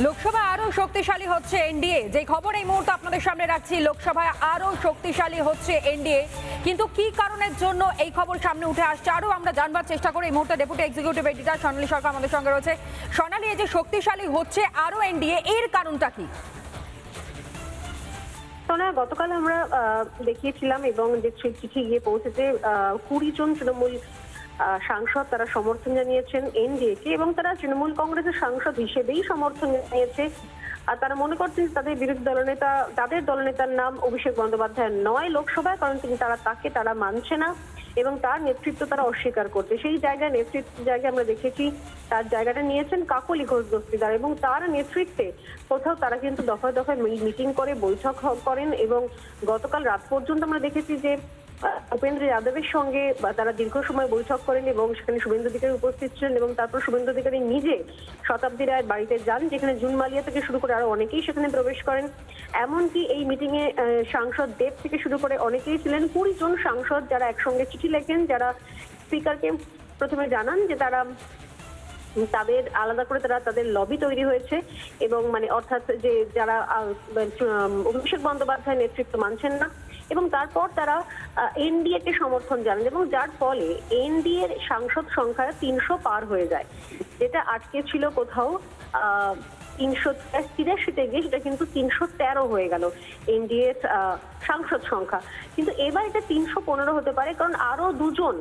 লোকসভা আরো শক্তিশালী হচ্ছে এনডিএ, যে খবর এই মুহূর্তে আপনাদের সামনে রাখছি। লোকসভায় আরো শক্তিশালী হচ্ছে এনডিএ, কিন্তু কি কারণের জন্য এই খবর সামনে উঠে আসছে আরো আমরা জানবার চেষ্টা করি। এই মুহূর্তে ডেপুটি এক্সিকিউটিভ এডিটর সোনালী সরকার আমাদের সঙ্গে রয়েছে। সোনালী, এই যে শক্তিশালী হচ্ছে আরো এনডিএ, এর কারণটা কি? গতকাল আমরা দেখিয়েছিলাম এবং যে চিঠি গিয়ে পৌঁছেছে 20 জন তৃণমূল সাংসদ তারা সমর্থন জানিয়েছেন এনডিএ কে, এবং তারা তৃণমূল কংগ্রেসের সাংসদ হিসেবেই সমর্থন জানিয়েছে। আর তারা মনে করছেন তাদের বিরোধী দলনেতা, তাদের দলনেতার নাম অভিষেক বন্দ্যোপাধ্যায় নয় লোকসভায়, কারণ তারা মানছে না এবং তার নেতৃত্ব তারা অস্বীকার করছে। সেই জায়গায় নেতৃত্বের জায়গায় আমরা দেখেছি তার জায়গাটা নিয়েছেন কাকলি ঘোষ দস্তিদার, এবং তার নেতৃত্বে কোথাও তারা কিন্তু দফায় দফায় মিটিং করে বৈঠক করেন। এবং গতকাল রাত পর্যন্ত আমরা দেখেছি যে ভূপেন্দ্র যাদবের সঙ্গে তারা দীর্ঘ সময় বৈঠক করেন এবং সেখানে শুভেন্দু অধিকারী উপস্থিত ছিলেন, এবং তারপর শুভেন্দু অধিকারী নিজে শতাব্দী রায়ের বাড়িতে যান, যেখানে জুন মালিয়া থেকে শুরু করে আরো অনেকেই সেখানে প্রবেশ করেন। এমনকি এই মিটিং এ সাংসদ দেব থেকে শুরু করে অনেকেই ছিলেন। 20 জন সাংসদ যারা একসঙ্গে চিঠি লেখেন, যারা স্পিকারকে প্রথমে জানান যে তারা তাদের আলাদা করে তাদের লবি তৈরি হয়েছে, এবং অর্থাৎ যে যারা অভিষেক বন্দ্যোপাধ্যায় নেতৃত্ব মানছেন না, এবং তারপর তারা এনডিএ কে সমর্থন জানান, এবং যার ফলে এনডিএ এর সাংসদ সংখ্যা 300 পার হয়ে যায়, যেটা আটকে ছিল কোথাও 383-তে গিয়ে সেটা কিন্তু 313 হয়ে গেল এনডিএ এর সাংসদ সংখ্যা। কিন্তু এবার এটা 315 হতে পারে, কারণ আরো 2 জন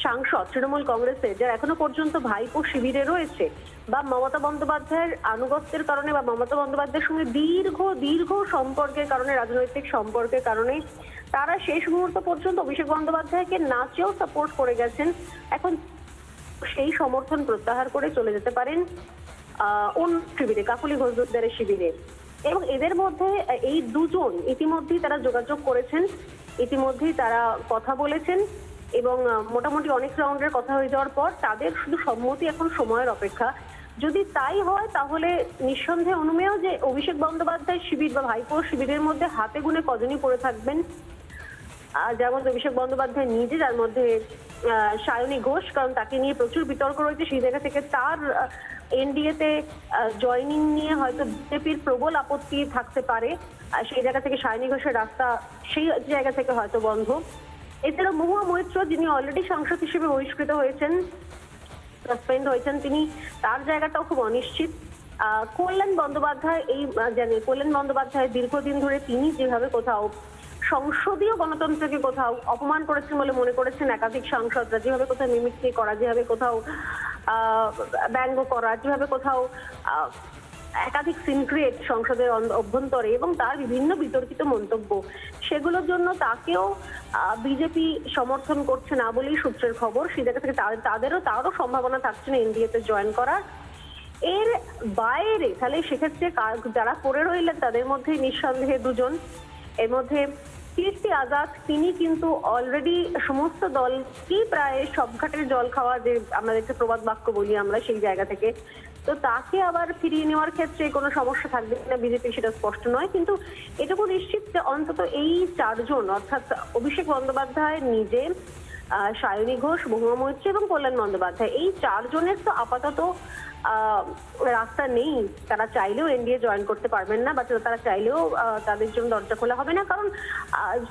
সাংসদ তৃণমূল কংগ্রেসের যারা এখনো পর্যন্ত ভাইপো শিবিরে রয়েছে, বা মমতা বন্দ্যোপাধ্যায়ের আনুগত্যের কারণে বা মমতা বন্দ্যোপাধ্যায়ের সঙ্গে দীর্ঘ সম্পর্কের কারণে, রাজনৈতিক সম্পর্কের কারণে তারা শেষ মুহূর্ত পর্যন্ত অভিষেক বন্দ্যোপাধ্যায়কে না চেয়েও সাপোর্ট করে গেছেন, এখন সেই সমর্থন প্রত্যাহার করে চলে যেতে পারেন অন্য শিবিরে, কাকলি ঘোষ দস্তিদারের শিবিরে। এবং এদের মধ্যে এই 2 জন ইতিমধ্যেই তারা যোগাযোগ করেছেন, ইতিমধ্যেই তারা কথা বলেছেন, এবং মোটামুটি অনেক রাউন্ডের কথা হয়ে যাওয়ার পর তাদের শুধু সম্মতি এখন সময়ের অপেক্ষা। যদি তাই হয় তাহলে নিঃসন্দেহে অনুমেয় যে অভিষেক বন্দ্যোপাধ্যায় শিবির বা ভাইপো শিবিরের মধ্যে হাতে গুনে কজনই পড়ে থাকবেন, যার মধ্যে অভিষেক বন্দ্যোপাধ্যায় নিজে, যার মধ্যে সায়নী ঘোষ, কারণ তাকে নিয়ে প্রচুর বিতর্ক রয়েছে। সেই জায়গা থেকে তার এনডিএ তে জয়নিং নিয়ে হয়তো বিজেপির প্রবল আপত্তি থাকতে পারে, সেই জায়গা থেকে সায়নী ঘোষের রাস্তা সেই জায়গা থেকে হয়তো বন্ধ। এছাড়া মহুয়া মৈত্র, যিনি অলরেডি সাংসদ হিসেবে বহিষ্কৃত হয়েছেন, সাসপেন্ড হয়েছেন, তার জায়গাটাও খুব অনিশ্চিত। কল্যাণ বন্দ্যোপাধ্যায় কল্যাণ বন্দ্যোপাধ্যায় দীর্ঘদিন ধরে তিনি যেভাবে কোথাও সংসদীয় গণতন্ত্রকে কোথাও অপমান করেছেন বলে মনে করেছেন একাধিক সাংসদরা, যেভাবে কোথাও মিমিক্রি করা, যেভাবে কোথাও ব্যঙ্গ করা, যেভাবে কোথাও একাধিক সিন ক্রিয়েট সংসদের অভ্যন্তরে, এবং তার বিভিন্ন বিতর্কিত মন্তব্য, সেগুলোর জন্য তাকেও বিজেপি সমর্থন করছে না বলেই সূত্রের খবর। সেই জায়গা থেকে তারও সম্ভাবনা থাকছে না এনডিএ তে জয়েন করার। এর বাইরে তাহলে সেক্ষেত্রে যারা পড়ে রইলেন তাদের মধ্যে নিঃসন্দেহে 2 জন। এর মধ্যে কীর্তি আজাদ, তিনি কিন্তু অলরেডি সমস্ত দলকেই প্রায় সব ঘাটের জল খাওয়া, যে আমাদেরকে প্রবাদ বাক্য বলি আমরা, সেই জায়গা থেকে তো তাকে আবার ফিরিয়ে নেওয়ার ক্ষেত্রে কোনো সমস্যা থাকবে কিনা বিজেপি সেটা স্পষ্ট নয়, কিন্তু এটুকু নিশ্চিত যে অন্তত এই 4 জন, অর্থাৎ অভিষেক বন্দ্যোপাধ্যায় নিজে, সায়নী ঘোষ, মহুয়া মৈত্র এবং কল্যাণ বন্দ্যোপাধ্যায়, এই 4 জনের তো আপাতত রাস্তা নেই। তারা চাইলেও এনডিএ জয়েন করতে পারবেন না, বা তারা চাইলেও তাদের জন্য দরজা খোলা হবে না, কারণ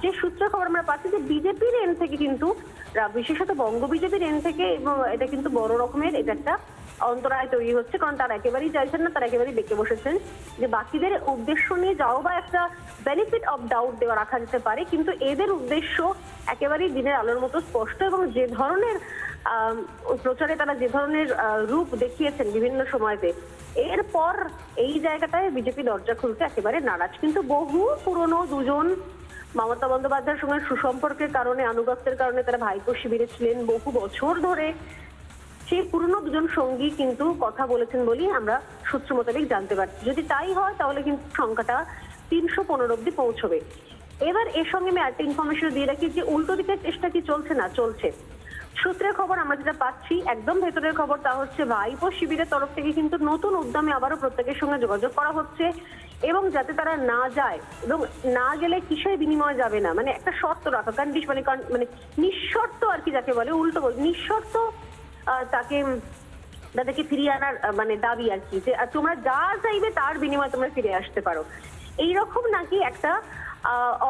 যে সূত্রে খবর আমরা পাচ্ছি যে বিজেপির এন্ড থেকে কিন্তু, বিশেষত বঙ্গ বিজেপির এন্ড থেকে, এবং এটা কিন্তু বড় রকমের এটা একটা অন্তরায় তৈরি হচ্ছে, কারণ তারা একেবারেই চাইছেন না, তারা একেবারেই বেঁকে বসেছেন যে বাকিদের উদ্দেশ্য নিয়ে যাও বা একটা বেনিফিট অফ ডাউট দেওয়া রাখা যেতে পারে, কিন্তু এদের উদ্দেশ্য একেবারেই দিনের আলোর মতো স্পষ্ট, এবং যে ধরনের প্রচারে তারা যে ধরনের রূপ দেখিয়েছেন বিভিন্ন সময়তে, এরপর এই জায়গাটায় বিজেপি দরজা খুলতে একেবারে নারাজ। কিন্তু বহু পুরনো 2 জন মমতা বন্দ্যোপাধ্যায়ের সঙ্গে সুসম্পর্কের কারণে, আনুগত্যের কারণে তারা ভাইপো শিবিরে ছিলেন বহু বছর ধরে, সেই পুরনো 2 জন সঙ্গী কিন্তু কথা বলেছেন বলেই আমরা সূত্র মোতাবেক জানতে পারছি। যদি তাই হয় তাহলে কিন্তু সংখ্যাটা 315 অব্দি পৌঁছবে। এবার এর সঙ্গে আমি একটা ইনফরমেশন দিয়ে রাখি যে উল্টো দিকের চেষ্টা কি চলছে না, চলছে। সূত্রের খবর আমরা যেটা পাচ্ছি, একদম ভেতরের খবর, তা হচ্ছে ভাইপো শিবিরের তরফ থেকে কিন্তু নতুন উদ্যমে আবারও প্রত্যেকের সঙ্গে যোগাযোগ করা হচ্ছে, এবং যাতে তারা না যায়, এবং না গেলে কিসের বিনিময়ে যাবে না, একটা শর্ত রাখা, কন্ডিশন, নিঃশর্ত আর কি যাকে বলে, উল্টো নিঃশর্ত তাকে তাদেরকে ফিরিয়ে আনার মানে দাবি আর কি, যে তোমরা যা চাইবে তার বিনিময়ে তোমরা ফিরে আসতে পারো, এইরকম নাকি একটা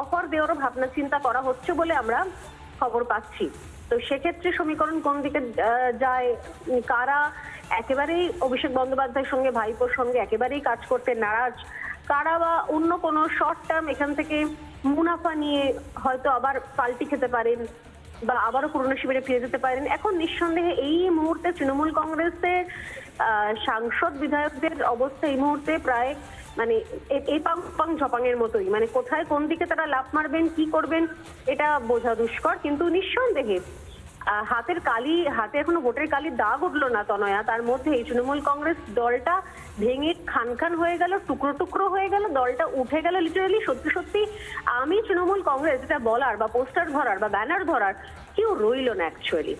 অফার দেওয়ারও ভাবনা চিন্তা করা হচ্ছে বলে আমরা খবর পাচ্ছি। তো সেক্ষেত্রে সমীকরণ কোন দিকে যায়, কারা একেবারেই অভিষেক বন্দ্যোপাধ্যায়ের সঙ্গে ভাইপোর সঙ্গে একেবারেই কাজ করতে নারাজ, কারা বা অন্য কোনো শর্ট টার্ম এখান থেকে মুনাফা নিয়ে হয়তো আবার পাল্টি খেতে পারেন বা আবারও পুরনো শিবিরে ফিরে যেতে পারেন, এখন নিঃসন্দেহে এই মুহূর্তে তৃণমূল কংগ্রেসের সাংসদ বিধায়কদের অবস্থা এই মুহূর্তে প্রায় মানে এই পাং ঝপাংয়ের মতোই, মানে কোথায় কোন দিকে তারা লাফ মারবেন, কি করবেন এটা বোঝা দুষ্কর। কিন্তু নিঃসন্দেহে হাতের কালি, হাতে এখনো ভোটের কালির দাগ উঠলো না তনয়া, তার মধ্যে এই তৃণমূল কংগ্রেস দলটা ভেঙে খান খান হয়ে গেল, টুকরো টুকরো হয়ে গেল, দলটা উঠে গেল লিটারালি। সত্যি সত্যি আমি তৃণমূল কংগ্রেস এটা বলার বা পোস্টার ধরার বা ব্যানার ধরার কেউ রইল না অ্যাকচুয়ালি।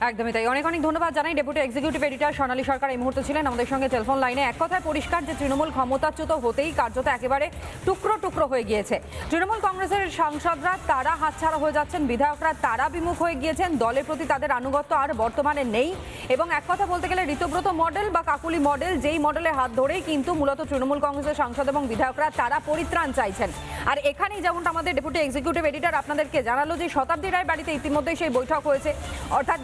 একদমই তাই। অনেক অনেক ধন্যবাদ জানাই ডেপুটি এক্সিকিউটিভ এডিটর সোনালী সরকার এই মুহূর্তে ছিলেন আমাদের সঙ্গে টেলিফোন লাইনে। এক কথায় পরিষ্কার যে তৃণমূল ক্ষমতাচ্যুত হতেই কার্যত একেবারে টুকরো টুকরো হয়ে গিয়েছে। তৃণমূল কংগ্রেসের সাংসদরা তারা হাতছাড়া হয়ে যাচ্ছেন, বিধায়করা তারা বিমুখ হয়ে গিয়েছেন, দলের প্রতি তাদের আনুগত্য আর বর্তমানে নেই। এবং এক কথা বলতে গেলে ঋতব্রত মডেল বা কাকুলি মডেল, যেই মডেলের হাত ধরেই কিন্তু মূলত তৃণমূল কংগ্রেসের সাংসদ এবং বিধায়করা তারা পরিত্রাণ চাইছেন। আর এখানেই যেমনটা আমাদের ডেপুটি এক্সিকিউটিভ এডিটর আপনাদেরকে জানালো যে শতাব্দী রায় বাড়িতে ইতিমধ্যেই সেই বৈঠক হয়েছে, অর্থাৎ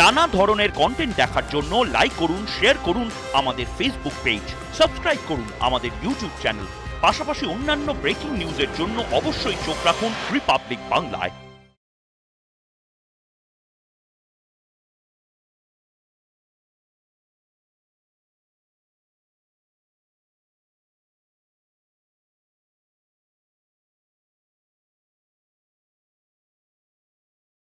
নানা ধরনের কন্টেন্ট দেখার জন্য লাইক করুন, শেয়ার করুন আমাদের ফেসবুক পেজ, সাবস্ক্রাইব করুন আমাদের ইউটিউব চ্যানেল। পাশাপাশি অন্যান্য ব্রেকিং নিউজের জন্য অবশ্যই চোখ রাখুন রিপাবলিক বাংলায়।